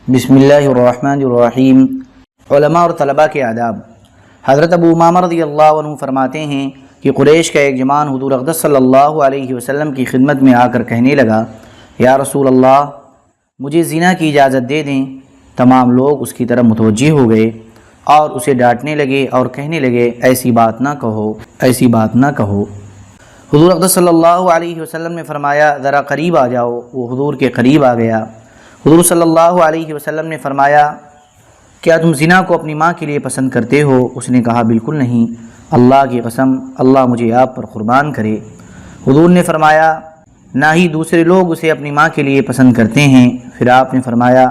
بسم اللہ الرحمن الرحیم۔ علماء اور طلباء کے آداب۔ حضرت ابو امامہ رضی اللہ عنہ فرماتے ہیں کہ قریش کا ایک جوان حضور اقدس صلی اللہ علیہ وسلم کی خدمت میں آ کر کہنے لگا، یا رسول اللہ، مجھے زنا کی اجازت دے دیں۔ تمام لوگ اس کی طرف متوجہ ہو گئے اور اسے ڈانٹنے لگے اور کہنے لگے، ایسی بات نہ کہو، ایسی بات نہ کہو۔ حضور اقدس صلی اللہ علیہ وسلم نے فرمایا، ذرا قریب آ جاؤ۔ وہ حضور کے قریب آ گیا۔ حضور صلی اللہ علیہ وسلم نے فرمایا، کیا تم زنا کو اپنی ماں کے لیے پسند کرتے ہو؟ اس نے کہا، بالکل نہیں، اللہ کی قسم، اللہ مجھے آپ پر قربان کرے۔ حضور نے فرمایا، نہ ہی دوسرے لوگ اسے اپنی ماں کے لیے پسند کرتے ہیں۔ پھر آپ نے فرمایا،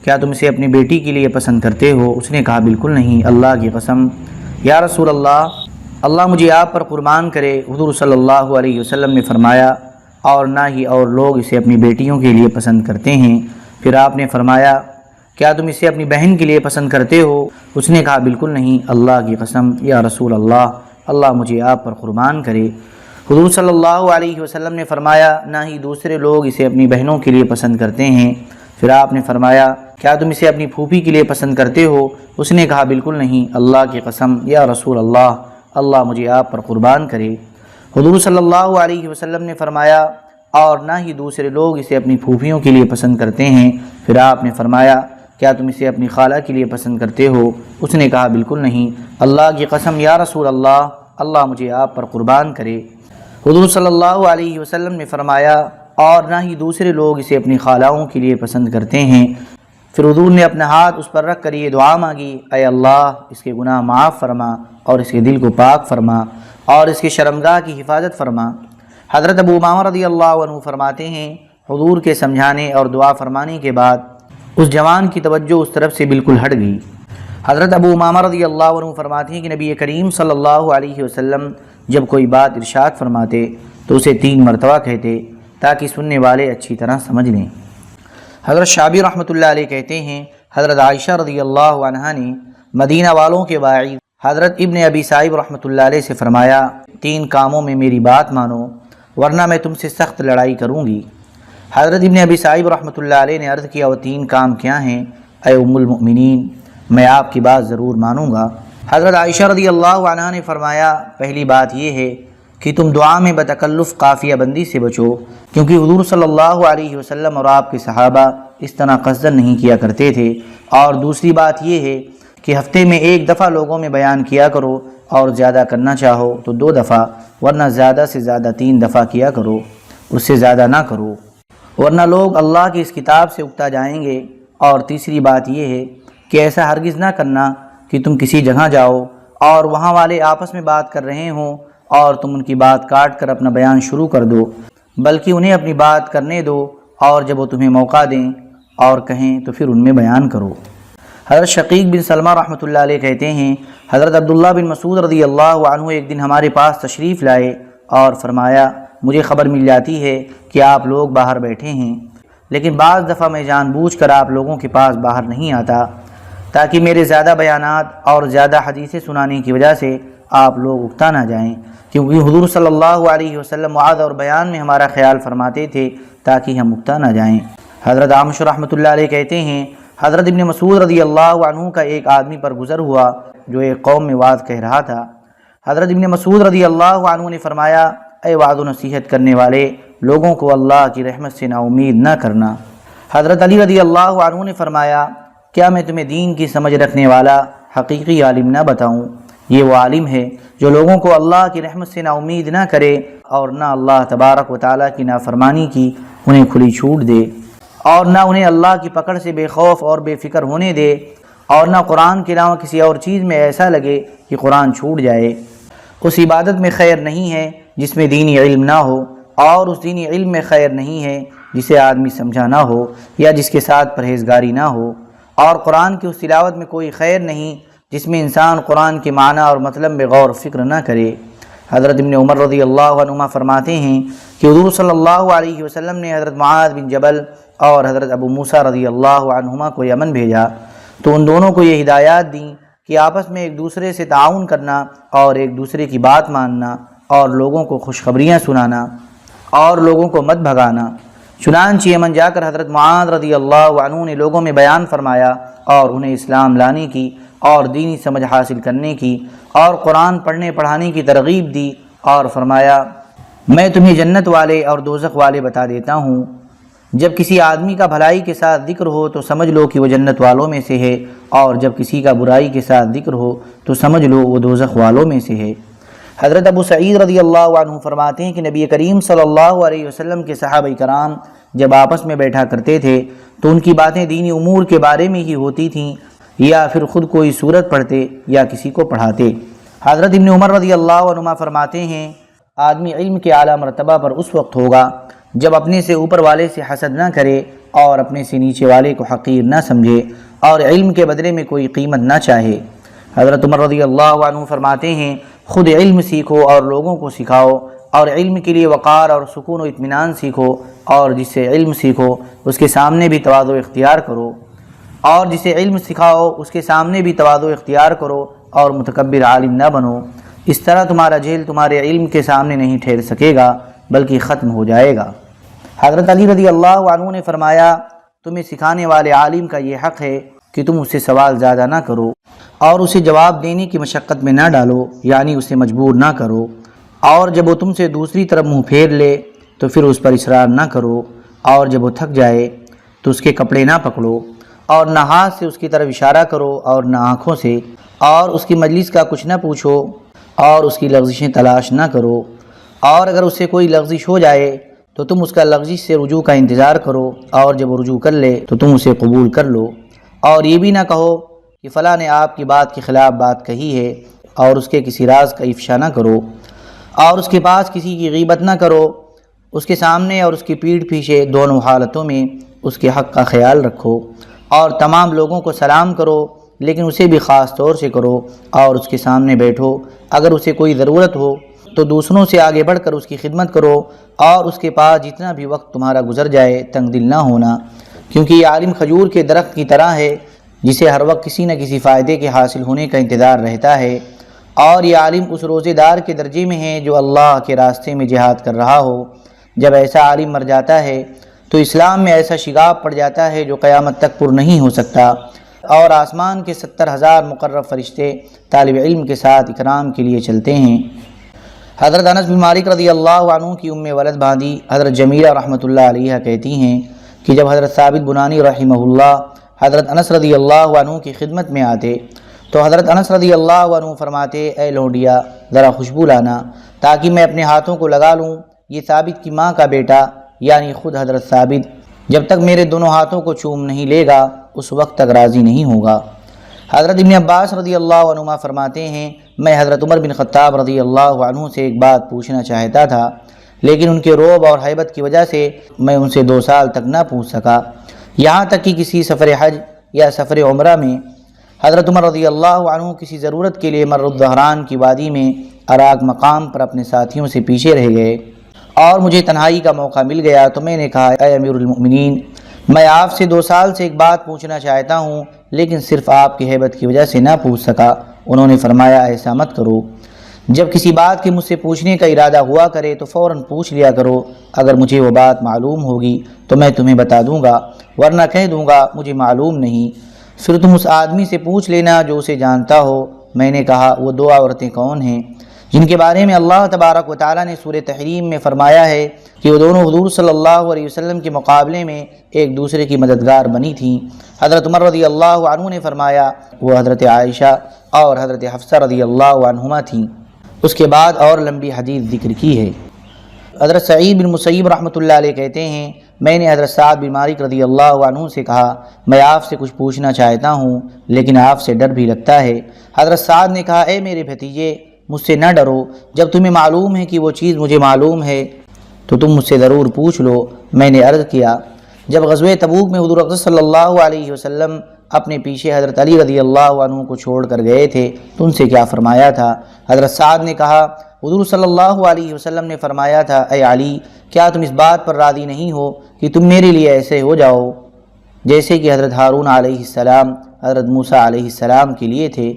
کیا تم اسے اپنی بیٹی کے لیے پسند کرتے ہو؟ اس نے کہا، بالکل نہیں، اللہ کی قسم، یا رسول اللہ، اللہ مجھے آپ پر قربان کرے۔ حضور صلی اللہ علیہ وسلم نے فرمایا، اور نہ ہی اور لوگ اسے اپنی بیٹیوں کے لیے پسند کرتے ہیں۔ پھر آپ نے فرمایا، کیا تم اسے اپنی بہن کے لیے پسند کرتے ہو؟ اس نے کہا، بالکل نہیں، اللہ کی قسم، یا رسول اللہ، اللہ مجھے آپ پر قربان کرے۔ حضور صلی اللہ علیہ وسلم نے فرمایا، نہ ہی دوسرے لوگ اسے اپنی بہنوں کے لیے پسند کرتے ہیں۔ پھر آپ نے فرمایا، کیا تم اسے اپنی پھوپھی کے لیے پسند کرتے ہو؟ اس نے کہا، بالکل نہیں، اللہ کی قسم، یا رسول اللہ، اللہ مجھے آپ پر قربان کرے۔ حضور صلی اللہ علیہ وسلم نے فرمایا، اور نہ ہی دوسرے لوگ اسے اپنی پھوپھیوں کے لیے پسند کرتے ہیں۔ پھر آپ نے فرمایا، کیا تم اسے اپنی خالہ کے لیے پسند کرتے ہو؟ اس نے کہا، بالکل نہیں، اللہ کی قسم، یا رسول اللہ، اللہ مجھے آپ پر قربان کرے۔ حضور صلی اللہ علیہ وسلم نے فرمایا، اور نہ ہی دوسرے لوگ اسے اپنی خالہوں کے لیے پسند کرتے ہیں۔ پھر حضور نے اپنا ہاتھ اس پر رکھ کر یہ دعا مانگی، اے اللہ، اس کے گناہ معاف فرما اور اس کے دل کو پاک فرما اور اس کی شرمگاہ کی حفاظت فرما۔ حضرت ابو امامہ رضی اللہ عنہ فرماتے ہیں، حضور کے سمجھانے اور دعا فرمانے کے بعد اس جوان کی توجہ اس طرف سے بالکل ہٹ گئی۔ حضرت ابو امامہ رضی اللہ عنہ فرماتے ہیں کہ نبی کریم صلی اللہ علیہ وسلم جب کوئی بات ارشاد فرماتے تو اسے 3 مرتبہ کہتے تاکہ سننے والے اچھی طرح سمجھ لیں۔ حضرت شعبی رحمۃ اللہ علیہ کہتے ہیں، حضرت عائشہ رضی اللہ عنہا نے مدینہ والوں کے باعث حضرت ابن ابی سعیب رحمۃ اللہ علیہ سے فرمایا، 3 کاموں میں میری بات مانو ورنہ میں تم سے سخت لڑائی کروں گی۔ حضرت ابن ابی سعیب رحمۃ اللہ علیہ نے عرض کیا، وہ 3 کام کیا ہیں؟ اے ام المؤمنین، میں آپ کی بات ضرور مانوں گا۔ حضرت عائشہ رضی اللہ عنہا نے فرمایا، پہلی بات یہ ہے کہ تم دعا میں بتکلف قافیہ بندی سے بچو، کیونکہ حضور صلی اللہ علیہ وسلم اور آپ کے صحابہ اس طرح قصدن نہیں کیا کرتے تھے۔ اور دوسری بات یہ ہے کہ ہفتے میں 1 دفعہ لوگوں میں بیان کیا کرو، اور زیادہ کرنا چاہو تو 2 دفعہ، ورنہ زیادہ سے زیادہ 3 دفعہ کیا کرو، اس سے زیادہ نہ کرو، ورنہ لوگ اللہ کی اس کتاب سے اکتا جائیں گے۔ اور تیسری بات یہ ہے کہ ایسا ہرگز نہ کرنا کہ تم کسی جگہ جاؤ اور وہاں والے آپس میں بات کر رہے ہوں اور تم ان کی بات کاٹ کر اپنا بیان شروع کر دو، بلکہ انہیں اپنی بات کرنے دو، اور جب وہ تمہیں موقع دیں اور کہیں تو پھر ان میں بیان کرو۔ حضرت شقیق بن سلمہ رحمۃ اللہ علیہ کہتے ہیں، حضرت عبداللہ بن مسعود رضی اللہ عنہ ایک دن ہمارے پاس تشریف لائے اور فرمایا، مجھے خبر مل جاتی ہے کہ آپ لوگ باہر بیٹھے ہیں، لیکن بعض دفعہ میں جان بوجھ کر آپ لوگوں کے پاس باہر نہیں آتا تاکہ میرے زیادہ بیانات اور زیادہ حدیثیں سنانے کی وجہ سے آپ لوگ اکتا نہ جائیں، کیونکہ حضور صلی اللہ علیہ وسلم وعظ اور بیان میں ہمارا خیال فرماتے تھے تاکہ ہم اکتا نہ جائیں۔ حضرت عامش رحمۃ اللہ علیہ کہتے ہیں، حضرت ابن مسعود رضی اللہ عنہ کا ایک آدمی پر گزر ہوا جو ایک قوم میں وعظ کہہ رہا تھا۔ حضرت ابن مسعود رضی اللہ عنہ نے فرمایا، اے وعظ و نصیحت کرنے والے، لوگوں کو اللہ کی رحمت سے نا امید نہ کرنا۔ حضرت علی رضی اللہ عنہ نے فرمایا، کیا میں تمہیں دین کی سمجھ رکھنے والا حقیقی عالم نہ بتاؤں؟ یہ وہ عالم ہے جو لوگوں کو اللہ کی رحمت سے نا امید نہ کرے اور نہ اللہ تبارک و تعالیٰ کی نافرمانی کی انہیں کھلی چھوٹ دے، اور نہ انہیں اللہ کی پکڑ سے بے خوف اور بے فکر ہونے دے، اور نہ قرآن کے علاوہ کسی اور چیز میں ایسا لگے کہ قرآن چھوٹ جائے۔ اس عبادت میں خیر نہیں ہے جس میں دینی علم نہ ہو، اور اس دینی علم میں خیر نہیں ہے جسے آدمی سمجھا نہ ہو یا جس کے ساتھ پرہیزگاری نہ ہو، اور قرآن کی اس تلاوت میں کوئی خیر نہیں جس میں انسان قرآن کے معنی اور مطلب میں غور و فکر نہ کرے۔ حضرت ابن عمر رضی اللہ عنہما فرماتے ہیں کہ حضور صلی اللہ علیہ وسلم نے حضرت معاذ بن جبل اور حضرت ابو موسیٰ رضی اللہ عنہما کو یمن بھیجا تو ان دونوں کو یہ ہدایات دیں کہ آپس میں ایک دوسرے سے تعاون کرنا اور ایک دوسرے کی بات ماننا اور لوگوں کو خوشخبریاں سنانا اور لوگوں کو مت بھگانا، چنانچہ یمن جا کر حضرت معاذ رضی اللہ عنہ نے لوگوں میں بیان فرمایا اور انہیں اسلام لانے کی اور دینی سمجھ حاصل کرنے کی اور قرآن پڑھنے پڑھانے کی ترغیب دی، اور فرمایا میں تمہیں جنت والے اور دوزخ والے بتا دیتا ہوں۔ جب کسی آدمی کا بھلائی کے ساتھ ذکر ہو تو سمجھ لو کہ وہ جنت والوں میں سے ہے، اور جب کسی کا برائی کے ساتھ ذکر ہو تو سمجھ لو وہ دوزخ والوں میں سے ہے۔ حضرت ابو سعید رضی اللہ عنہ فرماتے ہیں کہ نبی کریم صلی اللہ علیہ وسلم کے صحابہ کرام جب آپس میں بیٹھا کرتے تھے تو ان کی باتیں دینی امور کے بارے میں ہی ہوتی تھیں، یا پھر خود کوئی سورت پڑھتے یا کسی کو پڑھاتے۔ حضرت ابن عمر رضی اللہ عنہما فرماتے ہیں آدمی علم کے اعلیٰ مرتبہ پر اس وقت ہوگا جب اپنے سے اوپر والے سے حسد نہ کرے اور اپنے سے نیچے والے کو حقیر نہ سمجھے اور علم کے بدلے میں کوئی قیمت نہ چاہے۔ حضرت عمر رضی اللہ عنہ فرماتے ہیں خود علم سیکھو اور لوگوں کو سکھاؤ، اور علم کے لیے وقار اور سکون و اطمینان سیکھو، اور جس سے علم سیکھو اس کے سامنے بھی تواضع اختیار کرو، اور جسے علم سکھاؤ اس کے سامنے بھی تواضع اختیار کرو اور متکبر عالم نہ بنو۔ اس طرح تمہارا جہل تمہارے علم کے سامنے نہیں ٹھہر سکے گا بلکہ ختم ہو جائے گا۔ حضرت علی رضی اللہ عنہ نے فرمایا تمہیں سکھانے والے عالم کا یہ حق ہے کہ تم اس سے سوال زیادہ نہ کرو اور اسے جواب دینے کی مشقت میں نہ ڈالو، یعنی اسے مجبور نہ کرو، اور جب وہ تم سے دوسری طرف منہ پھیر لے تو پھر اس پر اصرار نہ کرو، اور جب وہ تھک جائے تو اس کے کپڑے نہ پکڑو، اور نہ ہاتھ سے اس کی طرف اشارہ کرو اور نہ آنکھوں سے، اور اس کی مجلس کا کچھ نہ پوچھو اور اس کی لغزشیں تلاش نہ کرو، اور اگر اس سے کوئی لغزش ہو جائے تو تم اس کا لغزش سے رجوع کا انتظار کرو، اور جب وہ رجوع کر لے تو تم اسے قبول کر لو، اور یہ بھی نہ کہو کہ فلاں نے آپ کی بات کے خلاف بات کہی ہے، اور اس کے کسی راز کا افشا نہ کرو، اور اس کے پاس کسی کی غیبت نہ کرو، اس کے سامنے اور اس کی پیٹھ پیچھے دونوں حالتوں میں اس کے حق کا خیال رکھو، اور تمام لوگوں کو سلام کرو لیکن اسے بھی خاص طور سے کرو، اور اس کے سامنے بیٹھو، اگر اسے کوئی ضرورت ہو تو دوسروں سے آگے بڑھ کر اس کی خدمت کرو، اور اس کے پاس جتنا بھی وقت تمہارا گزر جائے تنگ دل نہ ہونا، کیونکہ یہ عالم کھجور کے درخت کی طرح ہے جسے ہر وقت کسی نہ کسی فائدے کے حاصل ہونے کا انتظار رہتا ہے، اور یہ عالم اس روزے دار کے درجے میں ہے جو اللہ کے راستے میں جہاد کر رہا ہو۔ جب ایسا عالم مر جاتا ہے تو اسلام میں ایسا شگاف پڑ جاتا ہے جو قیامت تک پر نہیں ہو سکتا، اور آسمان کے 70,000 مقرب فرشتے طالب علم کے ساتھ اکرام کے لیے چلتے ہیں۔ حضرت انس بن مالک رضی اللہ عنہ کی ولد باندی حضرت جمیلہ رحمۃ اللہ علیہ کہتی ہیں کہ جب حضرت ثابت بنانی رحمہ اللہ حضرت انس رضی اللہ عنہ کی خدمت میں آتے تو حضرت انس رضی اللہ عنہ فرماتے اے لونڈیا ذرا خوشبو لانا تاکہ میں اپنے ہاتھوں کو لگا لوں، یہ ثابت کی ماں کا بیٹا یعنی خود حضرت ثابت جب تک میرے دونوں ہاتھوں کو چوم نہیں لے گا اس وقت تک راضی نہیں ہوگا۔ حضرت ابن عباس رضی اللہ عنہما فرماتے ہیں میں حضرت عمر بن خطاب رضی اللہ عنہ سے ایک بات پوچھنا چاہتا تھا، لیکن ان کے رعب اور ہیبت کی وجہ سے میں ان سے 2 سال تک نہ پوچھ سکا، یہاں تک کہ کسی سفر حج یا سفر عمرہ میں حضرت عمر رضی اللہ عنہ کسی ضرورت کے لیے مر الظہران کی وادی میں اراک مقام پر اپنے ساتھیوں سے پیچھے رہ گئے اور مجھے تنہائی کا موقع مل گیا تو میں نے کہا اے امیر المؤمنین میں آپ سے 2 سال سے ایک بات پوچھنا چاہتا ہوں لیکن صرف آپ کی ہیبت کی وجہ سے نہ پوچھ سکا۔ انہوں نے فرمایا ایسا مت کرو، جب کسی بات کے مجھ سے پوچھنے کا ارادہ ہوا کرے تو فوراً پوچھ لیا کرو، اگر مجھے وہ بات معلوم ہوگی تو میں تمہیں بتا دوں گا ورنہ کہہ دوں گا مجھے معلوم نہیں، پھر تم اس آدمی سے پوچھ لینا جو اسے جانتا ہو۔ میں نے کہا وہ 2 عورتیں کون ہیں جن کے بارے میں اللہ تبارک و تعالیٰ نے سورہ تحریم میں فرمایا ہے کہ وہ دونوں حضور صلی اللہ علیہ وسلم کے مقابلے میں ایک دوسرے کی مددگار بنی تھیں؟ حضرت عمر رضی اللہ عنہ نے فرمایا وہ حضرت عائشہ اور حضرت حفصہ رضی اللہ عنہما تھیں۔ اس کے بعد اور لمبی حدیث ذکر کی ہے۔ حضرت سعید بن مسیب رحمۃ اللہ علیہ کہتے ہیں میں نے حضرت سعد بن مالک رضی اللہ عنہ سے کہا میں آپ سے کچھ پوچھنا چاہتا ہوں لیکن آپ سے ڈر بھی لگتا ہے۔ حضرت سعد نے کہا اے میرے بھتیجے مجھ سے نہ ڈرو، جب تمہیں معلوم ہے کہ وہ چیز مجھے معلوم ہے تو تم مجھ سے ضرور پوچھ لو۔ میں نے عرض کیا جب غزوہ تبوک میں حضور اقدس صلی اللہ علیہ وسلم اپنے پیچھے حضرت علی رضی اللہ عنہ کو چھوڑ کر گئے تھے تو ان سے کیا فرمایا تھا؟ حضرت سعد نے کہا حضور صلی اللہ علیہ وسلم نے فرمایا تھا اے علی کیا تم اس بات پر راضی نہیں ہو کہ تم میرے لیے ایسے ہو جاؤ جیسے کہ حضرت ہارون علیہ السلام حضرت موسیٰ علیہ السلام کے لیے تھے؟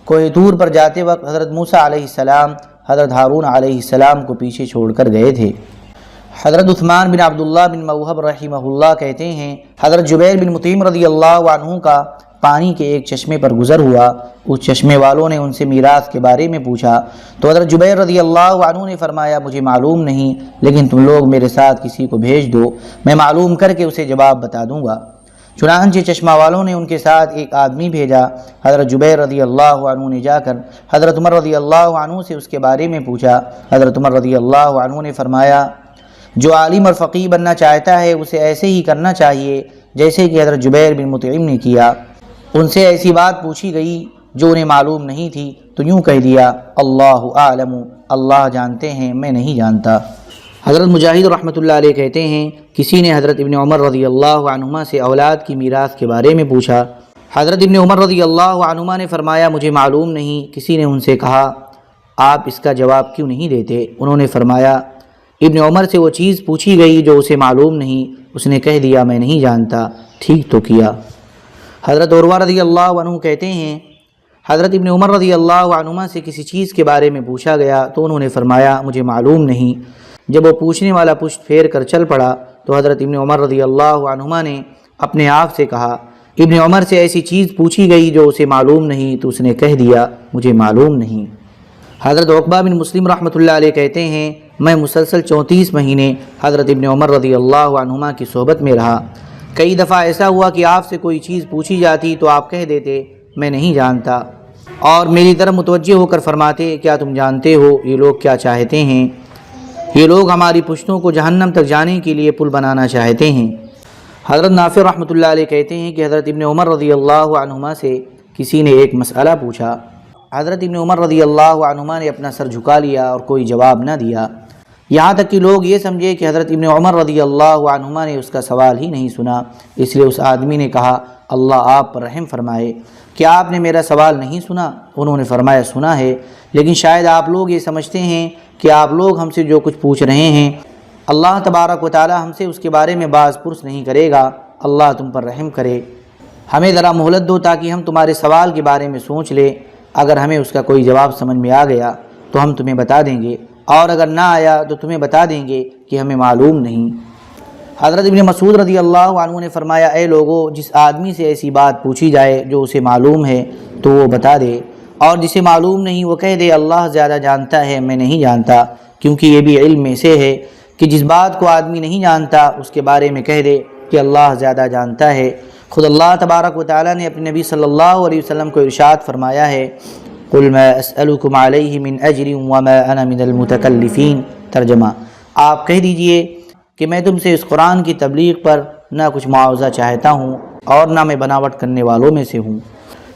کوہ طور پر جاتے وقت حضرت موسیٰ علیہ السلام حضرت ہارون علیہ السلام کو پیچھے چھوڑ کر گئے تھے۔ حضرت عثمان بن عبداللہ بن موہب رحمہ اللہ کہتے ہیں حضرت جبیر بن مطعم رضی اللہ عنہ کا پانی کے ایک چشمے پر گزر ہوا، اس چشمے والوں نے ان سے میراث کے بارے میں پوچھا تو حضرت جبیر رضی اللہ عنہ نے فرمایا مجھے معلوم نہیں، لیکن تم لوگ میرے ساتھ کسی کو بھیج دو، میں معلوم کر کے اسے جواب بتا دوں گا۔ چنانچہ چشمہ والوں نے ان کے ساتھ ایک آدمی بھیجا۔ حضرت جبیر رضی اللہ عنہ نے جا کر حضرت عمر رضی اللہ عنہ سے اس کے بارے میں پوچھا۔ حضرت عمر رضی اللہ عنہ نے فرمایا جو عالم اور فقیہ بننا چاہتا ہے اسے ایسے ہی کرنا چاہیے جیسے کہ حضرت جبیر بن مطعم نے کیا۔ ان سے ایسی بات پوچھی گئی جو انہیں معلوم نہیں تھی تو یوں کہہ دیا اللہ اعلم، اللہ جانتے ہیں میں نہیں جانتا۔ حضرت مجاہد رحمۃ اللہ علیہ کہتے ہیں کسی نے حضرت ابن عمر رضی اللہ عنہما سے اولاد کی میراث کے بارے میں پوچھا۔ حضرت ابن عمر رضی اللہ عنہما نے فرمایا مجھے معلوم نہیں۔ کسی نے ان سے کہا آپ اس کا جواب کیوں نہیں دیتے؟ انہوں نے فرمایا ابن عمر سے وہ چیز پوچھی گئی جو اسے معلوم نہیں، اس نے کہہ دیا میں نہیں جانتا، ٹھیک تو کیا۔ حضرت عروہ رضی اللہ عنہ کہتے ہیں حضرت ابن عمر رضی اللہ عنہما سے کسی چیز کے بارے میں پوچھا گیا تو انہوں نے فرمایا مجھے معلوم نہیں۔ جب وہ پوچھنے والا پشت پھیر کر چل پڑا تو حضرت ابن عمر رضی اللہ عنہما نے اپنے آپ سے کہا ابن عمر سے ایسی چیز پوچھی گئی جو اسے معلوم نہیں تو اس نے کہہ دیا مجھے معلوم نہیں۔ حضرت عقبہ بن مسلم رحمۃ اللہ علیہ کہتے ہیں میں مسلسل 34 مہینے حضرت ابن عمر رضی اللہ عنہما کی صحبت میں رہا۔ کئی دفعہ ایسا ہوا کہ آپ سے کوئی چیز پوچھی جاتی تو آپ کہہ دیتے میں نہیں جانتا، اور میری طرف متوجہ ہو کر فرماتے کیا تم جانتے ہو یہ لوگ کیا چاہتے ہیں؟ یہ لوگ ہماری پشتوں کو جہنم تک جانے کے لیے پل بنانا چاہتے ہیں۔ حضرت نافع رحمۃ اللہ علیہ کہتے ہیں کہ حضرت ابن عمر رضی اللہ عنہما سے کسی نے ایک مسئلہ پوچھا۔ حضرت ابن عمر رضی اللہ عنہما نے اپنا سر جھکا لیا اور کوئی جواب نہ دیا، یہاں تک کہ لوگ یہ سمجھے کہ حضرت ابن عمر رضی اللہ عنہما نے اس کا سوال ہی نہیں سنا۔ اس لیے اس آدمی نے کہا اللہ آپ پر رحم فرمائے، کیا آپ نے میرا سوال نہیں سنا؟ انہوں نے فرمایا سنا ہے، لیکن شاید آپ لوگ یہ سمجھتے ہیں کہ آپ لوگ ہم سے جو کچھ پوچھ رہے ہیں اللہ تبارک و تعالی ہم سے اس کے بارے میں باز پرس نہیں کرے گا، اللہ تم پر رحم کرے، ہمیں ذرا مہلت دو تاکہ ہم تمہارے سوال کے بارے میں سوچ لیں، اگر ہمیں اس کا کوئی جواب سمجھ میں آ گیا تو ہم تمہیں بتا دیں گے، اور اگر نہ آیا تو تمہیں بتا دیں گے کہ ہمیں معلوم نہیں۔ حضرت ابن مسعود رضی اللہ عنہ نے فرمایا اے لوگو جس آدمی سے ایسی بات پوچھی جائے جو اسے معلوم ہے تو وہ بتا دے، اور جسے معلوم نہیں وہ کہہ دے اللہ زیادہ جانتا ہے میں نہیں جانتا، کیونکہ یہ بھی علم میں سے ہے کہ جس بات کو آدمی نہیں جانتا اس کے بارے میں کہہ دے کہ اللہ زیادہ جانتا ہے۔ خود اللہ تبارک و تعالی نے اپنے نبی صلی اللہ علیہ وسلم کو ارشاد فرمایا ہے قُلْ مَا أَسْأَلُكُمْ عَلَيْهِ مِنْ أَجْرٍ وَمَا أَنَا مِنَ الْمُتَكَلِّفِينَ۔ ترجمہ آپ کہہ دیجئے کہ میں تم سے اس قرآن کی تبلیغ پر نہ کچھ معاوضہ چاہتا ہوں اور نہ میں بناوٹ کرنے والوں میں سے ہوں۔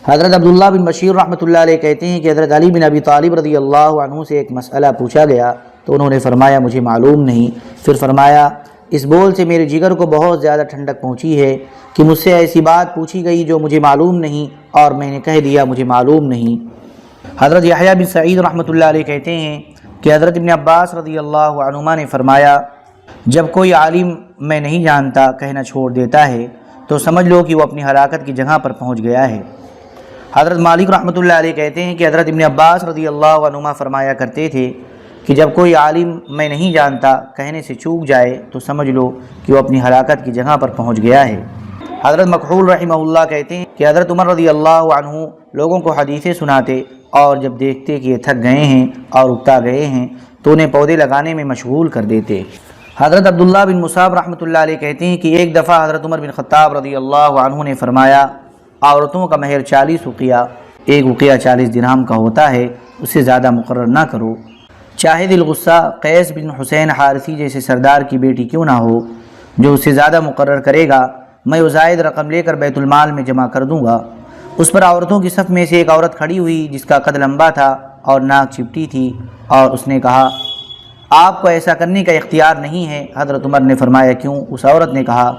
حضرت عبداللہ بن بشیر رحمۃ اللہ علیہ کہتے ہیں کہ حضرت علی بن ابی طالب رضی اللہ عنہ سے ایک مسئلہ پوچھا گیا تو انہوں نے فرمایا مجھے معلوم نہیں، پھر فرمایا اس بول سے میرے جگر کو بہت زیادہ ٹھنڈک پہنچی ہے کہ مجھ سے ایسی بات پوچھی گئی جو مجھے معلوم نہیں اور میں نے کہہ دیا مجھے معلوم نہیں۔ حضرت یحییٰ بن سعید رحمۃ اللہ علیہ کہتے ہیں کہ حضرت ابن عباس رضی اللہ عنہما نے فرمایا جب کوئی عالم میں نہیں جانتا کہنا چھوڑ دیتا ہے تو سمجھ لو کہ وہ اپنی ہلاکت کی جگہ پر پہنچ گیا ہے۔ حضرت مالک رحمۃ اللہ علیہ کہتے ہیں کہ حضرت ابن عباس رضی اللہ عنہما فرمایا کرتے تھے کہ جب کوئی عالم میں نہیں جانتا کہنے سے چوک جائے تو سمجھ لو کہ وہ اپنی ہلاکت کی جگہ پر پہنچ گیا ہے۔ حضرت مکحول رحمہ اللہ کہتے ہیں کہ حضرت عمر رضی اللہ عنہ لوگوں کو حدیثیں سناتے اور جب دیکھتے کہ یہ تھک گئے ہیں اور اکتا گئے ہیں تو انہیں پودے لگانے میں مشغول کر دیتے۔ حضرت عبداللہ بن مصعب رحمۃ اللہ علیہ کہتے ہیں کہ ایک دفعہ حضرت عمر بن خطاب رضی اللہ عنہ نے فرمایا عورتوں کا مہر 40 وقیہ، ایک وقیہ 40 درہم کا ہوتا ہے، اس سے زیادہ مقرر نہ کرو، چاہے دل غصہ قیس بن حسین حارثی جیسے سردار کی بیٹی کیوں نہ ہو، جو اس سے زیادہ مقرر کرے گا میں وہ زائد رقم لے کر بیت المال میں جمع کر دوں گا۔ اس پر عورتوں کی صف میں سے ایک عورت کھڑی ہوئی جس کا قد لمبا تھا اور ناک چپٹی تھی، اور اس نے کہا آپ کو ایسا کرنے کا اختیار نہیں ہے۔ حضرت عمر نے فرمایا کیوں؟ اس عورت نے کہا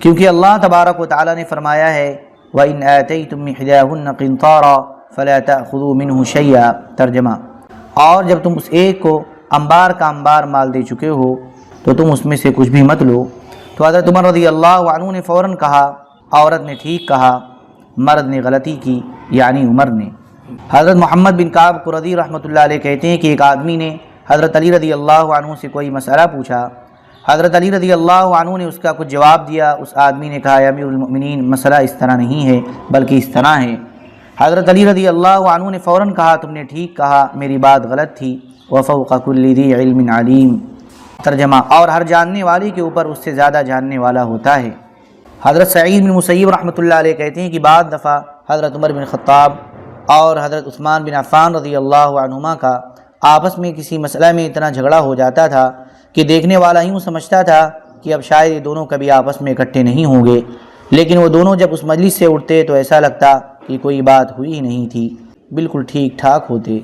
کیونکہ اللہ تبارک و تعالی نے فرمایا ہے وَإِنْ آتَيْتُمْ إِحْدَاهُنَّ قِنْطَارًا فَلَا تَأْخُذُوا مِنْهُ شَيْئًا۔ ترجمہ اور جب تم اس ایک کو انبار کا انبار مال دے چکے ہو تو تم اس میں سے کچھ بھی مت لو۔ تو حضرت عمر رضی اللہ عنہ نے فوراً کہا عورت نے ٹھیک کہا، مرد نے غلطی کی، یعنی عمر نے۔ حضرت محمد بن کعب قرظی رحمۃ اللہ علیہ کہتے ہیں کہ ایک آدمی نے حضرت علی رضی اللہ عنہ سے کوئی مسئلہ پوچھا۔ حضرت علی رضی اللہ عنہ نے اس کا کچھ جواب دیا۔ اس آدمی نے کہا، یا امیر المؤمنین، مسئلہ اس طرح نہیں ہے بلکہ اس طرح ہے۔ حضرت علی رضی اللہ عنہ نے فوراً کہا، تم نے ٹھیک کہا، میری بات غلط تھی۔ وفوق کل ذی علم علیم۔ ترجمہ، اور ہر جاننے والے کے اوپر اس سے زیادہ جاننے والا ہوتا ہے۔ حضرت سعید بن مسیب رحمۃ اللہ علیہ کہتے ہیں کہ بعض دفعہ حضرت عمر بن خطاب اور حضرت عثمان بن عفان رضی اللہ عنہما کا آپس میں کسی مسئلہ میں اتنا جھگڑا ہو جاتا تھا کہ دیکھنے والا یوں سمجھتا تھا کہ اب شاید یہ دونوں کبھی آپس میں اکٹھے نہیں ہوں گے، لیکن وہ دونوں جب اس مجلس سے اٹھتے تو ایسا لگتا کہ کوئی بات ہوئی ہی نہیں تھی، بالکل ٹھیک ٹھاک ہوتے۔